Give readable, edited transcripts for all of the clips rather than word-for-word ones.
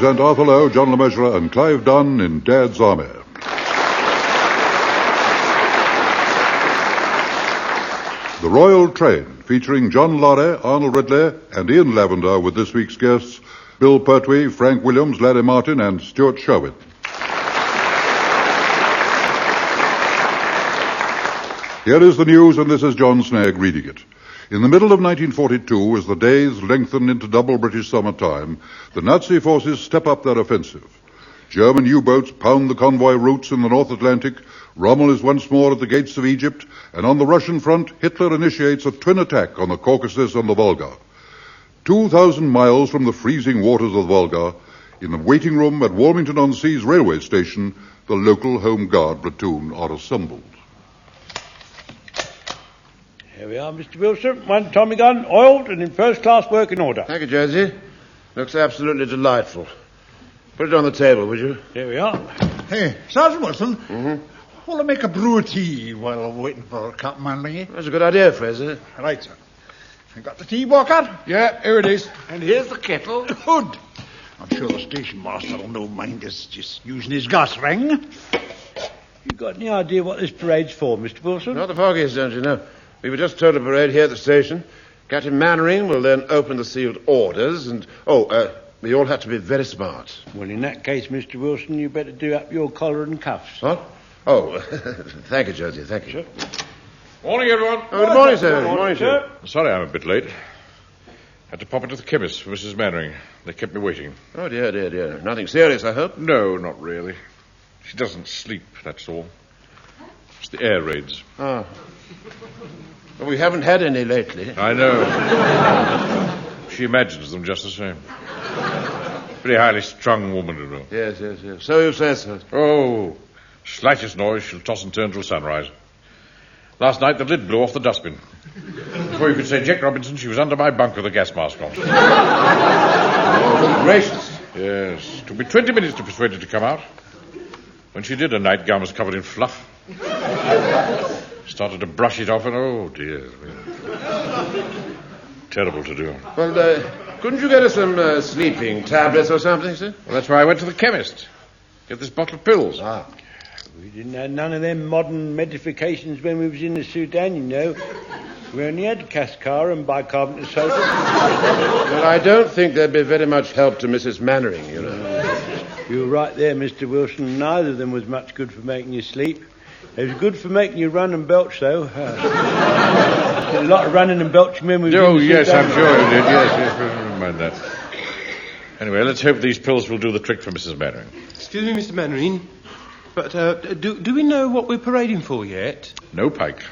present Arthur Lowe, John Le Mesurier, and Clive Dunn in Dad's Army. The Royal Train, featuring John Lorry, Arnold Ridley, and Ian Lavender, with this week's guests, Bill Pertwee, Frank Williams, Larry Martin, and Stuart Sherwin. Here is the news, and this is John Snagg reading it. In the middle of 1942, as the days lengthened into double British summertime, the Nazi forces step up their offensive. German U-boats pound the convoy routes in the North Atlantic, Rommel is once more at the gates of Egypt, and on the Russian front, Hitler initiates a twin attack on the Caucasus and the Volga. 2,000 miles from the freezing waters of the Volga, in the waiting room at Warmington-on-Sea's railway station, the local Home Guard platoon are assembled. Here we are, Mr. Wilson. One Tommy gun, oiled and in first-class working order. Thank you, Josie. Looks absolutely delightful. Put it on the table, would you? Here we are. Hey, Sergeant Wilson. Mm-hmm. Will I make a brew of tea while waiting for Captain Manley? That's a good idea, Fraser. Right, sir. You got the tea, Walker? Yeah, here it is. And here's the kettle. Good. I'm sure the station master will no mind us just using his gas ring. You got any idea what this parade's for, Mr. Wilson? Not the foggiest, don't you know? We were just told a parade here at the station. Captain Mannering will then open the sealed orders, and... we all have to be very smart. Well, in that case, Mr. Wilson, you better do up your collar and cuffs. What? Oh, thank you, Josie, thank you. Sure. Morning, everyone. Oh, good morning, sir. Good morning, sir. Sorry I'm a bit late. Had to pop into the chemist for Mrs. Mannering. They kept me waiting. Oh, dear, dear, dear. Nothing serious, I hope? No, not really. She doesn't sleep, that's all. It's the air raids. Oh. Well, we haven't had any lately. I know. She imagines them just the same. Pretty highly strung woman, you know. Yes, yes, yes. So you say, sir. Oh, slightest noise, she'll toss and turn till sunrise. Last night, the lid blew off the dustbin. Before you could say Jack Robinson, she was under my bunk with a gas mask on. Oh, good gracious. Yes, it took me 20 minutes to persuade her to come out. When she did, her nightgown was covered in fluff. Started to brush it off, and oh, dear. Terrible to do. Well, couldn't you get us some sleeping tablets or something, sir? Well, that's why I went to the chemist. Get this bottle of pills. Ah. We didn't have none of them modern medifications when we was in the Sudan, you know. We only had cascar and bicarbonate of soda. Well, I don't think there'd be very much help to Mrs. Mannering, you know. You were right there, Mr. Wilson. Neither of them was much good for making you sleep. It was good for making you run and belch, though. A lot of running and belching when we was in the yes, Sudan. I'm sure you did. Yes, never mind that. Anyway, let's hope these pills will do the trick for Mrs. Mannering. Excuse me, Mr. Mannering, but do we know what we're parading for yet? No, Pike.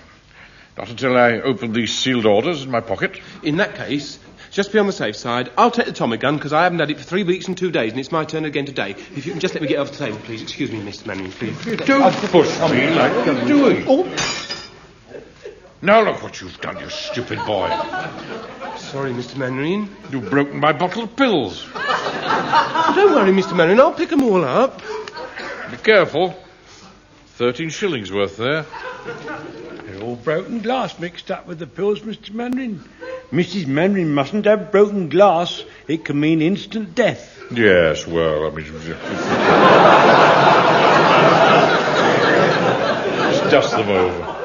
Not until I open these sealed orders in my pocket. In that case, just be on the safe side, I'll take the Tommy gun, because I haven't had it for 3 weeks and 2 days, and it's my turn again today. If you can just let me get off the table, please. Excuse me, Mr. Mannering, please. Don't push me like you're doing. Oh. Now look what you've done, you stupid boy. Sorry, Mr. Mannering. You've broken my bottle of pills. Oh, don't worry, Mr. Mannering, I'll pick them all up. Be careful. 13 shillings worth there. They're all broken glass mixed up with the pills, Mr. Mannering. Mrs. Mannering mustn't have broken glass. It can mean instant death. Yes, well, I mean... Just dust them over.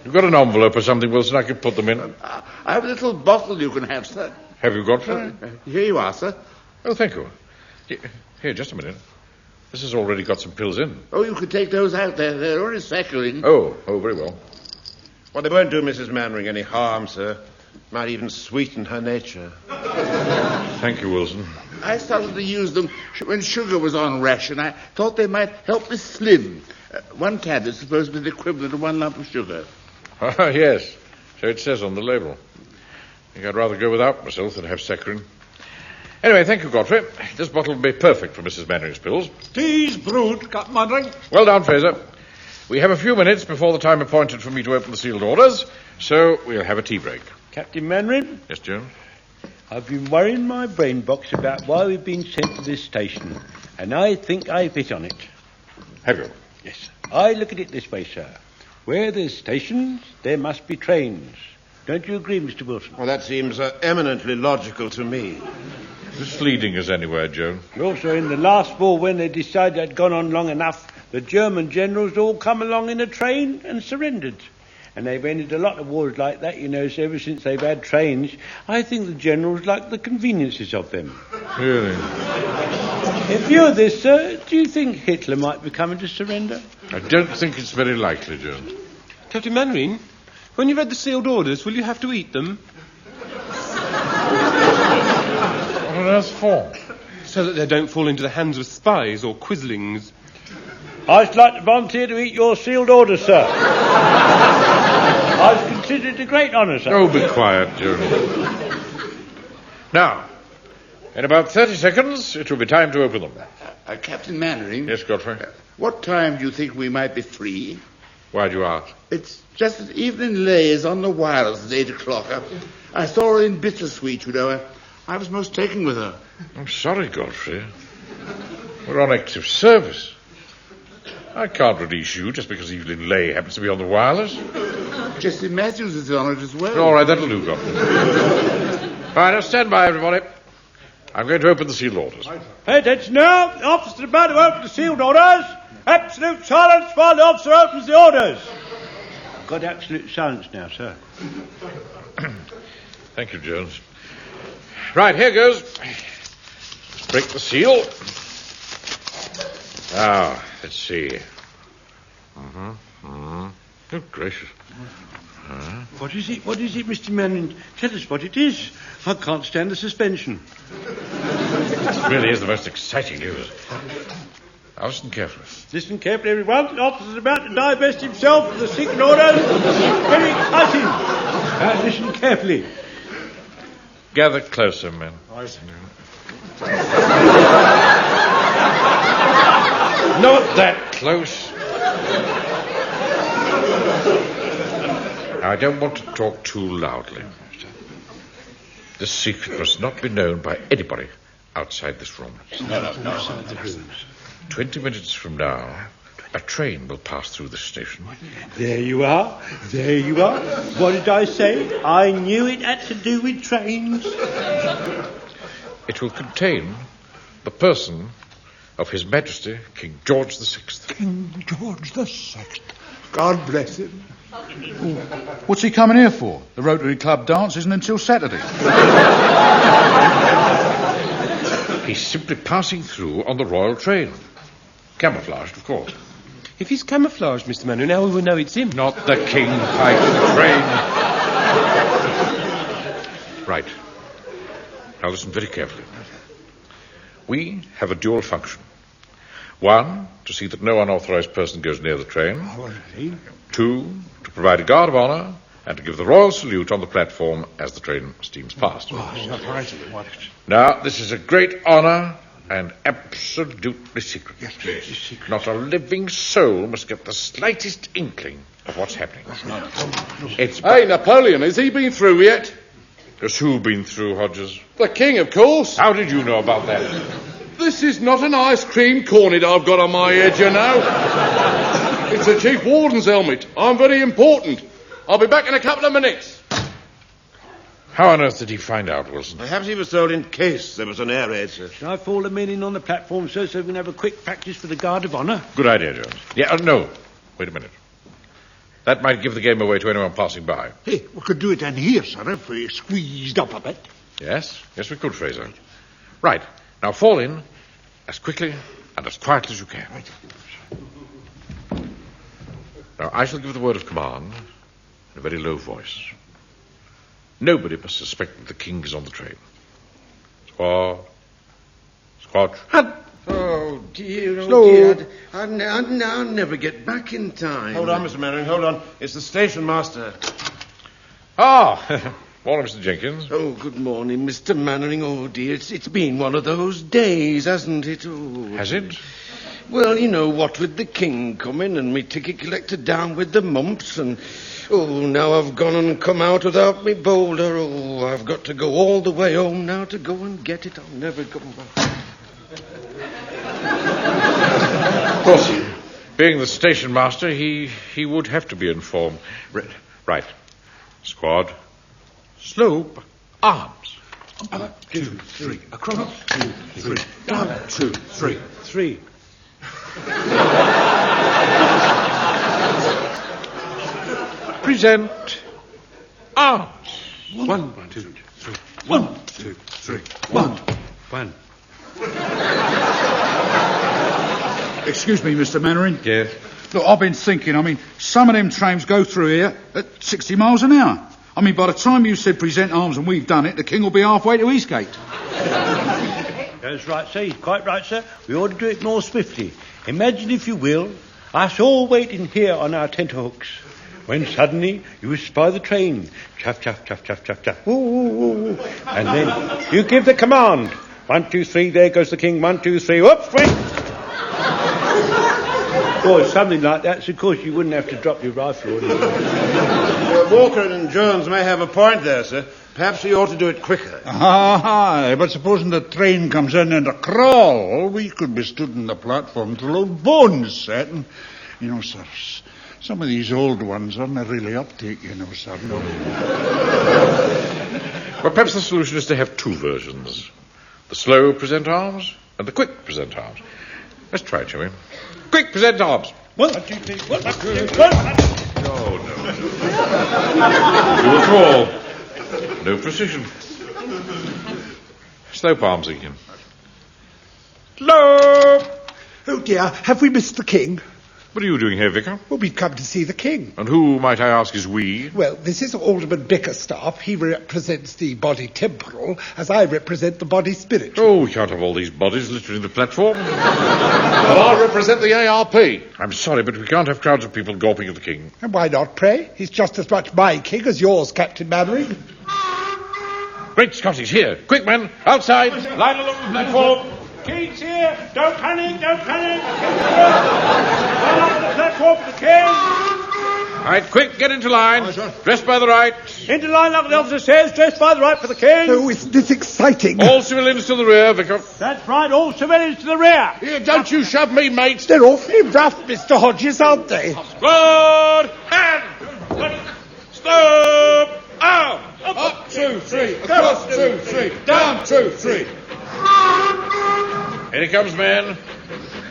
You've got an envelope or something, Wilson, I could put them in. I have a little bottle you can have, sir. Have you got one? Here you are, sir. Oh, thank you. Here, just a minute. This has already got some pills in. Oh, you could take those out there. They're already cycling. Oh, very well. Well, they won't do Mrs. Mannering any harm, sir. Might even sweeten her nature. Thank you, Wilson. I started to use them when sugar was on ration. I thought they might help me slim. One tablet's supposed to be the equivalent of 1 lump of sugar. Ah, yes. So it says on the label. I think I'd rather go without myself than have saccharin. Anyway, thank you, Godfrey. This bottle will be perfect for Mrs. Mannering's pills. Tea's brewed, Captain Mannering. Well done, Fraser. We have a few minutes before the time appointed for me to open the sealed orders, so we'll have a tea break. Captain Mannering? Yes, Jones? I've been worrying my brain box about why we've been sent to this station, and I think I've hit on it. Have you? Yes. I look at it this way, sir. Where there's stations, there must be trains. Don't you agree, Mr. Wilson? Well, that seems eminently logical to me. This leading us anywhere, Joan? Also, in the last war, when they decided it had gone on long enough, the German generals all come along in a train and surrendered. And they've ended a lot of wars like that, so ever since they've had trains, I think the generals like the conveniences of them. Really? In view of this, sir, do you think Hitler might be coming to surrender? I don't think it's very likely, Joan. Captain Mannering, when you read the sealed orders, will you have to eat them? What on earth for? So that they don't fall into the hands of spies or quislings. I'd like to volunteer to eat your sealed orders, sir. I've considered it a great honour, sir. Oh, be quiet, Joan. Now, in about 30 seconds, it will be time to open them. Captain Mannering? Yes, Godfrey? What time do you think we might be free? Why do you ask? It's just that Evelyn Leigh is on the wireless at 8 o'clock. I saw her in Bittersweet, I was most taken with her. I'm sorry, Godfrey. We're on active service. I can't release you just because Evelyn Leigh happens to be on the wireless. Jesse Matthews is on it as well. All right, that'll do, Godfrey. All right, now stand by, everybody. I'm going to open the sealed orders. Attention now. The officer's about to open the sealed orders. Absolute silence while the officer opens the orders. I've got absolute silence now, sir. Thank you, Jones. Right, here goes. Let's break the seal. Now, let's see. Good gracious. What is it, Mr. Manning? Tell us what it is. I can't stand the suspension. This really is the most exciting news. Now, listen carefully. Listen carefully, everyone. The officer's about to divest himself of the secret orders. Very exciting. Now, listen carefully. Gather closer, men. Not that close. Now, I don't want to talk too loudly. This secret must not be known by anybody outside this room. No. 20 minutes from now, a train will pass through this station. There you are. What did I say? I knew it had to do with trains. It will contain the person of His Majesty, King George VI. King George VI. God bless him. What's he coming here for? The Rotary Club dance isn't until Saturday. He's simply passing through on the royal train. Camouflaged, of course. If he's camouflaged, Mr. Mannering, now we will know it's him. Not the king like the train. Right. Now listen very carefully. We have a dual function. One, to see that no unauthorized person goes near the train. Two, to provide a guard of honor and to give the royal salute on the platform as the train steams past. Now, this is a great honor and absolutely secret. Yes, please. Secret. Not a living soul must get the slightest inkling of what's happening. Hey, Napoleon, has he been through yet? Has who been through, Hodges? The king, of course. How did you know about that? This is not an ice cream cornet I've got on my head, It's the Chief Warden's helmet. I'm very important. I'll be back in a couple of minutes. How on earth did he find out, Wilson? Perhaps he was told in case there was an air raid, sir. Shall I fall the men in on the platform, sir, so we can have a quick practice for the guard of honor? Good idea, Jones. Yeah, no. Wait a minute. That might give the game away to anyone passing by. Hey, we could do it in here, sir, if we squeezed up a bit. Yes, we could, Fraser. Right. Now fall in as quickly and as quietly as you can. Right. Now, I shall give the word of command in a very low voice. Nobody must suspect that the king is on the train. Squad. Oh, dear, Slow. dear. I'll never get back in time. Hold on, Mr. Mannering, hold on. It's the station master. Morning, Mr. Jenkins. Oh, good morning, Mr. Mannering. Oh, dear, it's been one of those days, hasn't it? Oh. Has it? Well, what with the king coming and me ticket collector down with the mumps and... Oh, now I've gone and come out without me boulder. Oh, I've got to go all the way home now to go and get it. I'll never go back. Of course, being the station master, he would have to be informed. Right. Squad. Slope. Arms. Up, 2, 3. Across. 2, 3. Down. 2, 3. 3. Present arms. 1, 2, 3. 1, 2, 3. 1. 1. Excuse me, Mr. Mannering. Yes. Look, I've been thinking, some of them trains go through here at 60 miles an hour. By the time you said present arms and we've done it, the king will be halfway to Eastgate. That's right, sir. You're quite right, sir. We ought to do it more swiftly. Imagine, if you will, us all waiting here on our tenterhooks, when suddenly you spy the train. Chuff, chuff, chuff, chuff, chuff, chuff. Woo, woo, woo, woo. And then you give the command. 1, 2, 3, there goes the king. 1, 2, 3, whoops, wait. Or something like that, so of course you wouldn't have to drop your rifle. Walker and Jones may have a point there, sir. Perhaps we ought to do it quicker. Aye, but supposing the train comes in a crawl, we could be stood on the platform till old bones set. And, sir, some of these old ones aren't really uptake, sir. No. Well, perhaps the solution is to have 2 versions. The slow present arms and the quick present arms. Let's try it, shall we? Quick present arms. 1, 2, 3, 1, 2, 3, 1. No. You will fall. No precision. Slow palms again. Slow. Oh dear, have we missed the king? What are you doing here, Vicar? Well, we've come to see the king. And who, might I ask, is we? Well, this is Alderman Bickerstaff. He represents the body temporal, as I represent the body spiritual. Oh, we can't have all these bodies littering the platform. Well, I represent the ARP. I'm sorry, but we can't have crowds of people gawping at the king. And why not, pray? He's just as much my king as yours, Captain Mannering. Great Scott, he's here. Quick, men, outside. Line along the platform. King's here. Don't panic, don't panic. Run up the platform for the king. All right, quick, get into line. Dress by the right. Into line like the officer says, dressed by the right for the king. Oh, isn't this exciting? All civilians to the rear, Vicar. That's right, all civilians to the rear. Here, don't you shove me, mate. They're awfully rough, Mr. Hodges, aren't they? Squad, hand. Stop. Out. Up, 2, 3. Across, 2, 3. Down, 2, 3. Here he comes, men.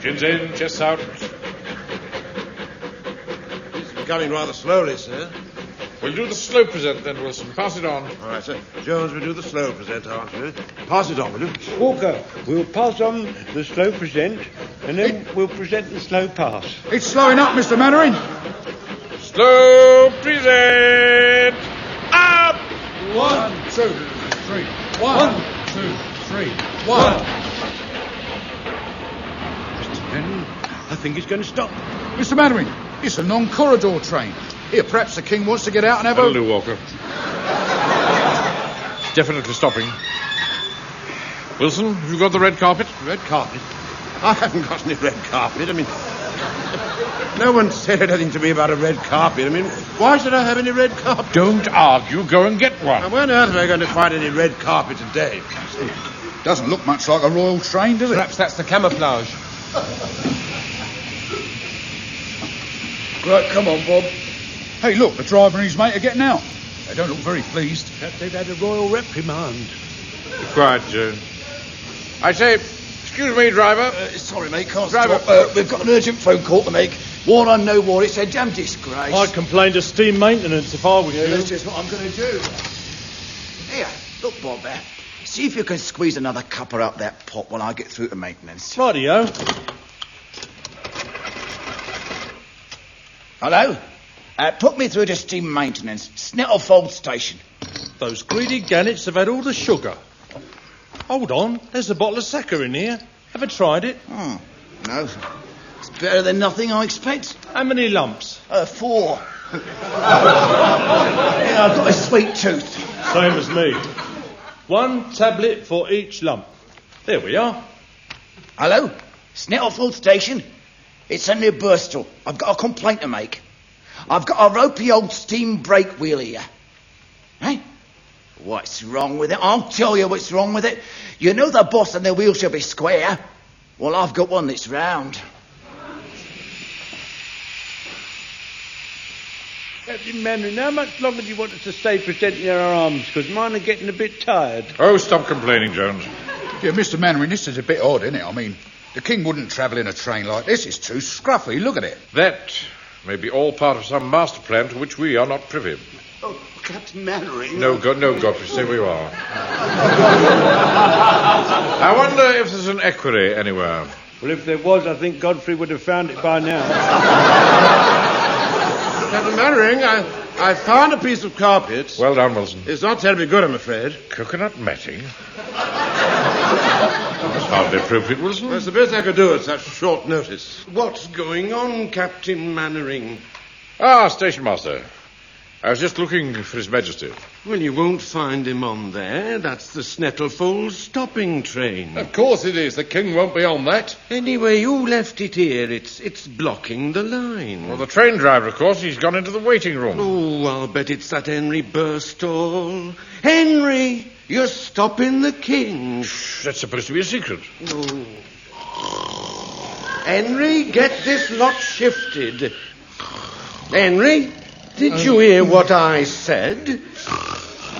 Chins in, chests out. He's coming rather slowly, sir. We'll do the slow present then, Wilson. Pass it on. All right, sir. Jones will do the slow present, aren't you? Pass it on, will you? Walker, we'll pass on the slow present, and then we'll present the slow pass. It's slowing up, Mr. Mannering. Slow present. Up. 1, 2, 3. 1, 2, 3. 1. I think he's going to stop. Mr. Mannering, it's a non-corridor train. Here, perhaps the king wants to get out and have That'll do, Walker. Definitely stopping. Wilson, have you got the red carpet? Red carpet? I haven't got any red carpet. No one said anything to me about a red carpet. Why should I have any red carpet? Don't argue. Go and get one. Now, where on earth am I going to find any red carpet today? Doesn't look much like a royal train, does it? Perhaps that's the camouflage. Right, come on, Bob. Hey, look, the driver and his mate are getting out. They don't look very pleased. Perhaps they've had a royal reprimand. Be quiet, Jones. I say, excuse me, driver. Sorry, mate, can't Driver. stop. We've got an urgent phone call to make. War on no war, it's a damn disgrace. I'd complain to steam maintenance if I were you. That's just what I'm going to do. Here, look, Bob, there. See if you can squeeze another cuppa up that pot while I get through to maintenance. Rightio. Hello? Put me through to steam maintenance. Snitterfold Station. Those greedy gannets have had all the sugar. Hold on, there's a bottle of Sacker in here. Have I tried it? Oh, no. It's better than nothing, I expect. How many lumps? 4. Yeah, I've got a sweet tooth. Same as me. 1 tablet for each lump. There we are. Hello? Snitterfold Station? It's Henry Burstall. I've got a complaint to make. I've got a ropey old steam brake wheel here. Eh? What's wrong with it? I'll tell you what's wrong with it. You know the boss and the wheel should be square. Well, I've got one that's round. Captain Mandarin, how much longer do you want us to stay presenting our arms? Because mine are getting a bit tired. Oh, stop complaining, Jones. Yeah, Mr. Mannering, this is a bit odd, isn't it? I mean, the king wouldn't travel in a train like this. It's too scruffy. Look at it. That may be all part of some master plan to which we are not privy. Oh, Captain Mannering. No, Godfrey, stay where you are. I wonder if there's an equerry anywhere. Well, if there was, I think Godfrey would have found it by now. Captain Mannering, I found a piece of carpet. Well done, Wilson. It's not terribly good, I'm afraid. Coconut matting? That's hardly appropriate, Wilson. That's the best I could do at such short notice. What's going on, Captain Mannering? Ah, station master. I was just looking for His Majesty. Well, you won't find him on there. That's the Snettlefold stopping train. Of course it is. The king won't be on that. Anyway, who left it here? It's blocking the line. Well, the train driver, of course. He's gone into the waiting room. Oh, I'll bet it's that Henry Burstall. Henry, you're stopping the king. Shh, that's supposed to be a secret. Oh. Henry, get this lot shifted. Henry, did you hear what I said?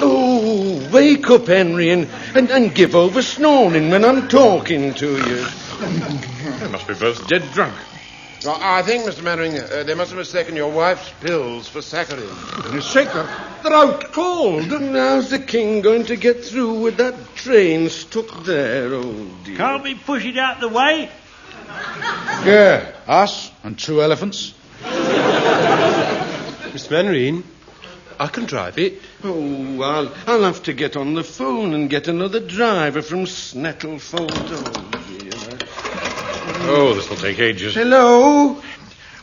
Oh, wake up, Henry, and give over snoring when I'm talking to you. They must be both dead drunk. Well, I think, Mr. Mannering, they must have mistaken your wife's pills for saccharin. They're out cold. How's the king going to get through with that train stuck there? Oh, dear. Can't we push it out the way? Yeah, us and 2 elephants. Mr. Mannering, I can drive it. Oh, I'll have to get on the phone and get another driver from Snettlefold. Oh, dear. Oh, this will take ages. Hello?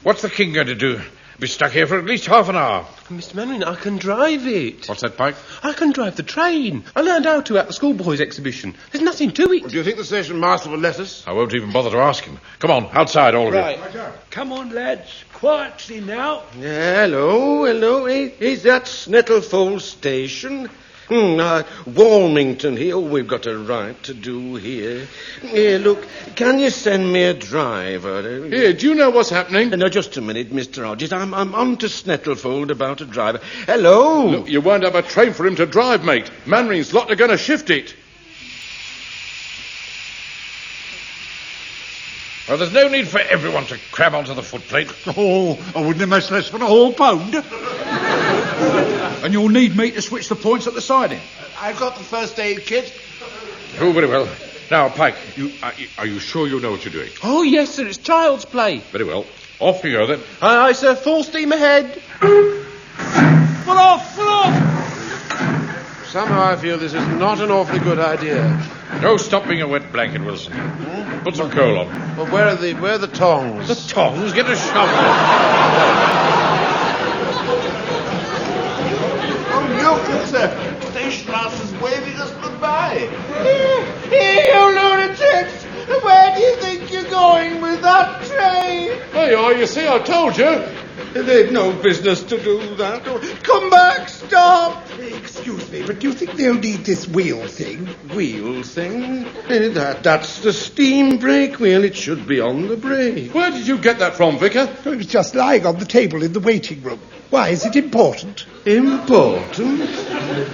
What's the king going to do? Be stuck here for at least half an hour. Mr. Mannering, I can drive it. What's that, Pike? I can drive the train. I learned how to at the schoolboys' exhibition. There's nothing to it. Do you think the station master will let us? I won't even bother to ask him. Come on, outside, all of you. Come on, lads. Quietly now. Hello. Is that Snettlefold station? Warmington here. Oh, we've got a right to do here. Here, look, can you send me a driver? Here, do you know what's happening? No, just a minute, Mr. Hodges. I'm on to Snettlefold about a driver. Hello? Look, you won't have a train for him to drive, mate. Mannering's lot are going to shift it. Well, there's no need for everyone to cram onto the footplate. Oh, I wouldn't have much less for a whole pound. And you'll need me to switch the points at the siding. I've got the first aid kit. Oh, very well. Now, Pike, are you sure you know what you're doing? Oh, yes, sir. It's child's play. Very well. Off you go, then. Aye, sir. Full steam ahead. Full off! Somehow I feel this is not an awfully good idea. No, stop being a wet blanket, Wilson. Put some coal on. Well, where are the tongs? The tongs? Get a shovel. Oh, look, it's the station master's waving us goodbye. Here, you lunatics! Where do you think you're going with that train? There you are, you see, I told you. They've no business to do that. Come back, stop! Excuse me, but do you think they'll need this wheel thing? Wheel thing? That's the steam brake wheel. It should be on the brake. Where did you get that from, Vicar? It was just lying on the table in the waiting room. Why, is it important? Important?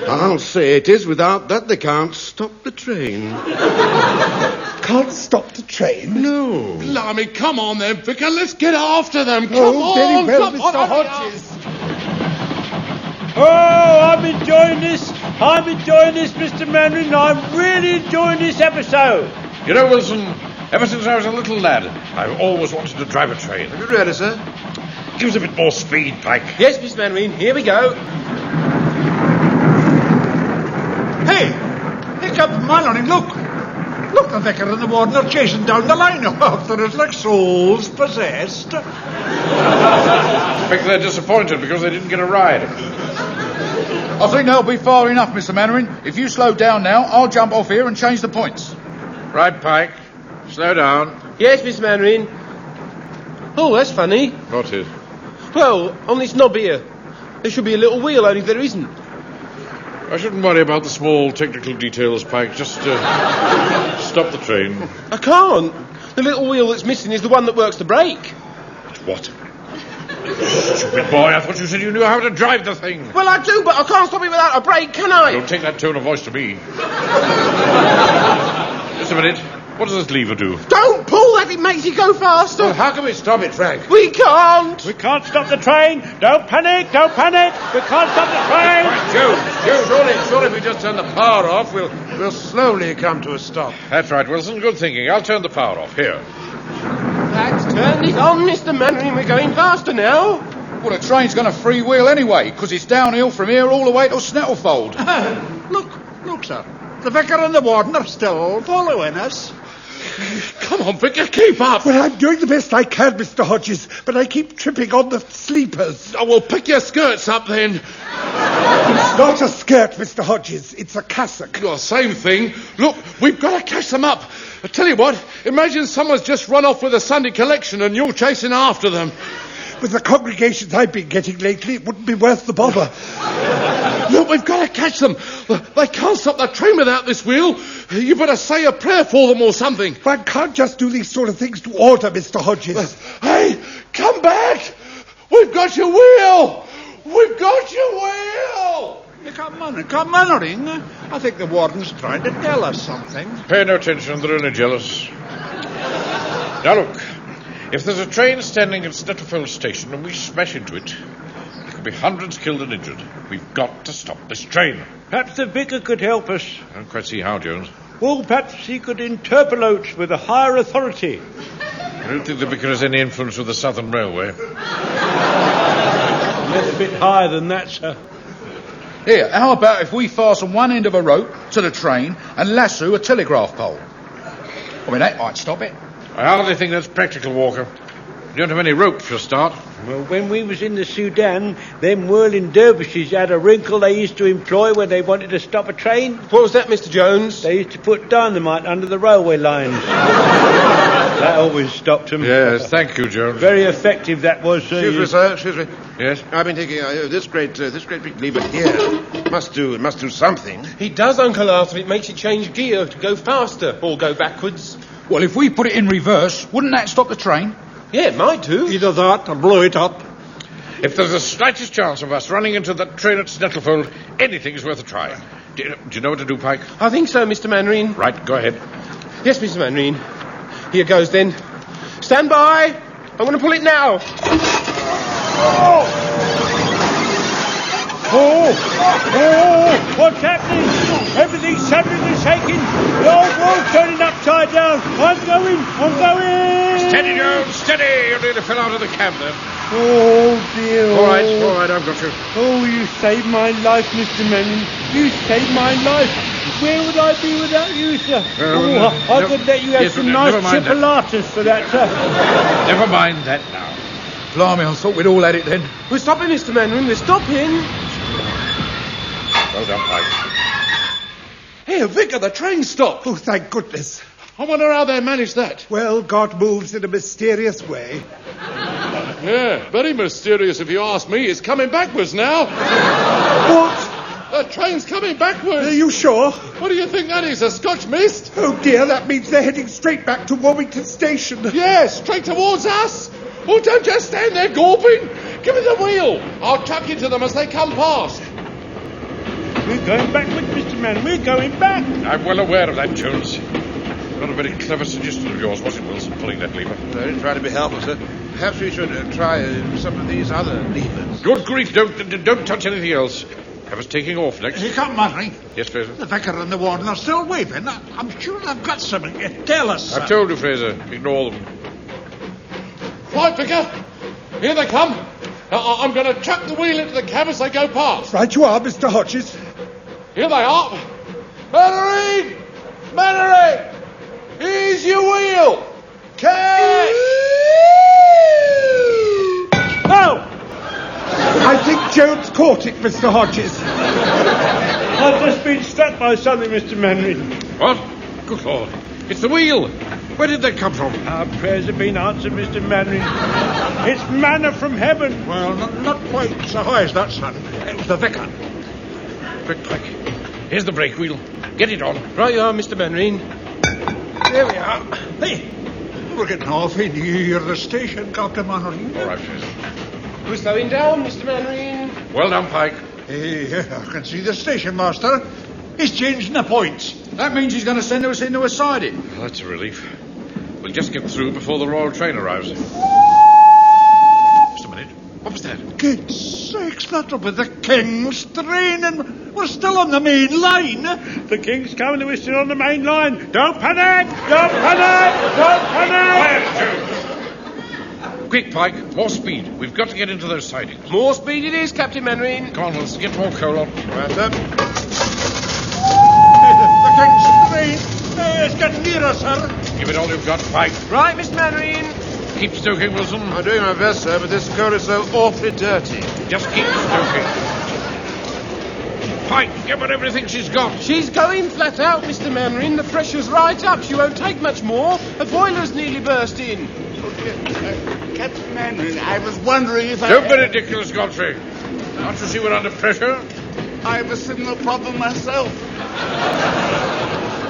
I'll say it is. Without that, they can't stop the train. Can't stop the train? No. Blimey, come on then, Vicar. Let's get after them. Come on. Very well, come Mr. on. Hodges. Oh, I'm enjoying this, Mr. Mannering. I'm really enjoying this episode. You know, Wilson, ever since I was a little lad, I've always wanted to drive a train. Have you ready, sir? Give us a bit more speed, Pike. Yes, Mr. Mannering. Here we go. Hey! Here comes Mannering, look! Look, the vicar and the warden are chasing down the line after us like souls possessed. I expect they're disappointed because they didn't get a ride. I think they'll be far enough, Mr. Mannering. If you slow down now, I'll jump off here and change the points. Right, Pike. Slow down. Yes, Mr. Mannering. Oh, that's funny. What is? Well, on this knob here, there should be a little wheel, only there isn't. I shouldn't worry about the small technical details, Pike. Just stop the train. I can't. The little wheel that's missing is the one that works the brake. What? Stupid boy, I thought you said you knew how to drive the thing. Well, I do, but I can't stop it without a brake, can I? Don't take that tone of voice to me. Just a minute. What does this lever do? Don't pull that, it makes it go faster. Well, how can we stop it, Frank? We can't. We can't stop the train. Don't panic, don't panic. We can't stop the train. Joe, surely if we just turn the power off, we'll slowly come to a stop. That's right, Wilson. Good thinking. I'll turn the power off. Here. Let's turn it on, Mr. Mannering. We're going faster now. Well, the train's going to freewheel anyway, because it's downhill from here all the way to Snettlefold. Look, sir. The vicar and the warden are still following us. Come on, Vicar, keep up. Well, I'm doing the best I can, Mr. Hodges, but I keep tripping on the sleepers. Oh, well, pick your skirts up then. It's not a skirt, Mr. Hodges. It's a cassock. Well, same thing. Look, we've got to catch them up. I tell you what, imagine someone's just run off with a Sunday collection and you're chasing after them. With the congregations I've been getting lately, it wouldn't be worth the bother. Look, we've got to catch them. They can't stop the train without this wheel. You better say a prayer for them or something. One can't just do these sort of things to order, Mr. Hodges. Hey, come back! We've got your wheel! We've got your wheel! Come Mannering. I think the warden's trying to tell us something. Pay no attention. They're only jealous. Now, look. If there's a train standing at Snettlefold Station and we smash into it, there could be hundreds killed and injured. We've got to stop this train. Perhaps the vicar could help us. I don't quite see how, Jones. Well, perhaps he could interpolate with a higher authority. I don't think the vicar has any influence with the Southern Railway. That's a bit higher than that, sir. Here, how about if we fasten one end of a rope to the train and lasso a telegraph pole? I mean, that might stop it. I hardly think that's practical, Walker. You don't have any rope for a start. Well, when we was in the Sudan, them whirling dervishes had a wrinkle they used to employ when they wanted to stop a train. What was that, Mr. Jones? They used to put dynamite under the railway lines. That always stopped them. Yes, thank you, Jones. Very effective that was, sir. Excuse me, sir. Excuse me. Yes? I've been thinking, this great big lever here must do something. It does, Uncle Arthur. It makes it change gear to go faster or go backwards. Well, if we put it in reverse, wouldn't that stop the train? Yeah, it might do. Either that or blow it up. If there's the slightest chance of us running into that train at Snettlefold, anything is worth a try. Do you know what to do, Pike? I think so, Mr. Mannering. Right, go ahead. Yes, Mr. Mannering. Here goes, then. Stand by. I'm going to pull it now. Oh, what's happening? Everything's suddenly and shaking. The old world's turning upside down. I'm going. Steady, Jones, steady. You'll nearly fell out of the cab then. Oh, dear. All right, I've got you. Oh, you saved my life, Mr. Manning. You saved my life. Where would I be without you, sir? I could let you have some nice chipolatas for that, sir. Never mind that now. Blimey, I thought we'd all had it then. We're stopping, Mr. Mannering. We're stopping. Well done, Pike. Here, Vicar, the train stopped. Oh, thank goodness. I wonder how they managed that. Well, God moves in a mysterious way. Yeah, very mysterious if you ask me. It's coming backwards now. What? The train's coming backwards. Are you sure? What do you think that is, a Scotch mist? Oh, dear, that means they're heading straight back to Warmington Station. Yes, straight towards us. Oh, don't just stand there gawping. Give me the wheel. I'll chuck into them as they come past. We're going backwards, Mr. Manning. We're going back. I'm well aware of that, Jones. Not a very clever suggestion of yours, was it, Wilson, pulling that lever? I didn't try to be helpful, sir. Perhaps we should try some of these other levers. Good grief, don't touch anything else. Have us taking off next. Here come Mannering. Yes, Fraser? The vicar and the warden are still waving. I'm sure they've got something to tell us. I've told you, Fraser. Ignore them. Right, Vicar. Here they come. Now, I'm going to chuck the wheel into the cab as they go past. Right you are, Mr. Hodges. Here they are. Mannering! Here's your wheel. Cash! Oh! I think Jones caught it, Mr. Hodges. I've just been struck by something, Mr. Mannering. What? Good Lord. It's the wheel. Where did that come from? Our prayers have been answered, Mr. Mannering. It's manna from heaven. Well, not quite so high as that, son. It was the vicar. Quick, Pike. Here's the brake wheel. Get it on. Right you are, Mr. Mannering. There we are. Hey, we're getting off in near the station, Captain Mannering. All right, Fraser. We're slowing down, Mr. Mannering. Well done, Pike. Hey, I can see the station master. He's changing the points. That means he's going to send us into a siding. Well, that's a relief. We'll just get through before the Royal Train arrives. Just a minute. What was that? Good sakes, that's up with the King's train, and we're still on the main line. The King's coming and we're still on the main line. Don't panic! Don't panic! Don't panic! Quick, Pike. More speed. We've got to get into those sidings. More speed it is, Captain Mannering. Come on, Wilson. Get more coal on. Right up. The King's train is getting nearer, sir. Give it all you've got, Pike. Right, Mr. Mannering. Keep stoking, Wilson. I'm doing my best, sir, but this coal is so awfully dirty. Just keep stoking. Pike, give her everything she's got. She's going flat out, Mr. Mannering. The pressure's right up. She won't take much more. The boiler's nearly burst in. Captain Mannering, I was wondering if Don't be ridiculous, Godfrey. Can't you see we're under pressure? I have a similar problem myself.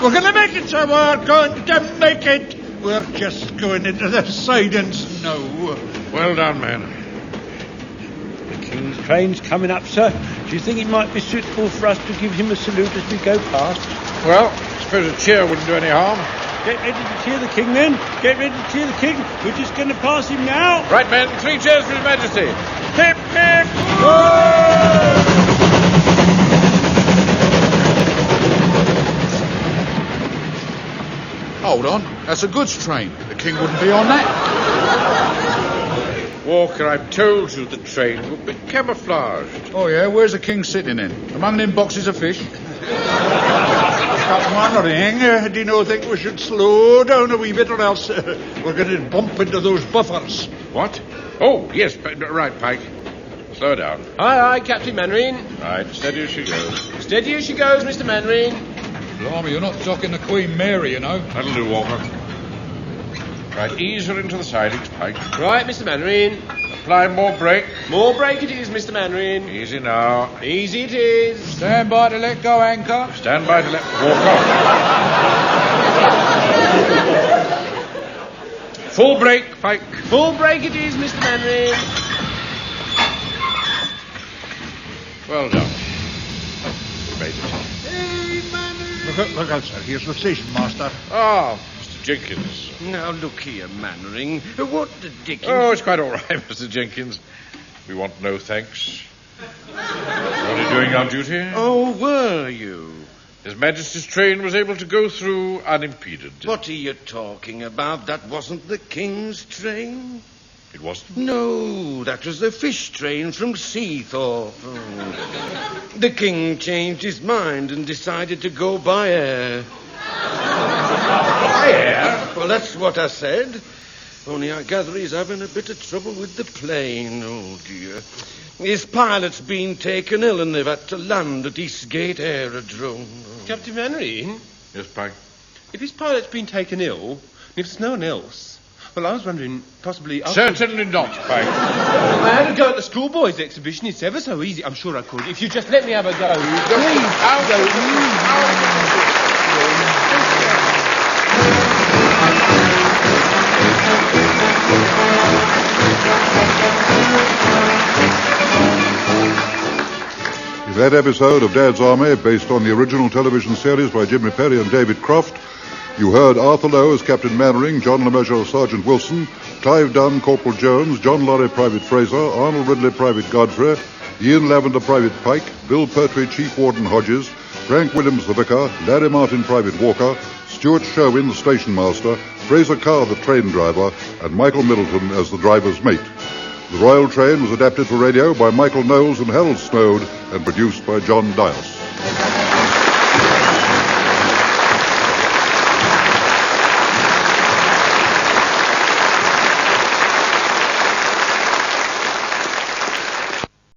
We're going to make it, sir. We're going to make it. We're just going into the sidings now. Well done, man. The King's train's coming up, sir. Do you think it might be suitable for us to give him a salute as we go past? Well, I suppose a cheer wouldn't do any harm. Get ready to cheer the King, then. Get ready to cheer the King. We're just going to pass him now. Right, men. 3 cheers for His Majesty. Hip, hip! Hold on. That's a goods train. The King wouldn't be on that. Walker, I've told you the train will be camouflaged. Oh, yeah? Where's the King sitting in? Among them boxes of fish? Captain Mannering, do you think we should slow down a wee bit, or else we're going to bump into those buffers? What? Oh, yes. Right, Pike. Slow down. Aye, aye, Captain Mannering. Right, steady as she goes. Steady as she goes, Mr. Mannering. Blimey, you're not docking the Queen Mary, you know. That'll do, Walker. Right, ease her into the sidings, Pike. Right, Mr. Mannering. Apply more brake. More brake it is, Mr. Mannering. Easy now. Easy it is. Stand by to let go, anchor. Stand by to let Walker. Full brake, Pike. Full brake it is, Mr. Mannering. Well done. You made it. Look out, sir. Here's the station master. Ah, Mr. Jenkins. Now, look here, Mannering. What the dickens... Oh, it's quite all right, Mr. Jenkins. We want no thanks. We're only doing our duty. Oh, were you? His Majesty's train was able to go through unimpeded. What are you talking about? That wasn't the King's train. It wasn't? No, that was the fish train from Seathorpe. Oh. The King changed his mind and decided to go by air. By air? Well, that's what I said. Only I gather he's having a bit of trouble with the plane. Oh, dear. His pilot's been taken ill and they've had to land at Eastgate Aerodrome. Captain Mannering? Yes, Pike? If his pilot's been taken ill, and if there's no one else... Well, I was wondering, possibly... Certainly not, Pike. I had a go at the schoolboys' exhibition. It's ever so easy. I'm sure I could. If you just let me have a go. Please. In that episode of Dad's Army, based on the original television series by Jim Perry and David Croft, you heard Arthur Lowe as Captain Mannering, John LeMessurier as Sergeant Wilson, Clive Dunn, Corporal Jones, John Lorry, Private Fraser, Arnold Ridley, Private Godfrey, Ian Lavender, Private Pike, Bill Pertwee, Chief Warden Hodges, Frank Williams, the Vicar, Larry Martin, Private Walker, Stuart Sherwin, the Station Master, Fraser Carr, the train driver, and Michael Middleton as the driver's mate. The Royal Train was adapted for radio by Michael Knowles and Harold Snowd and produced by John Dias.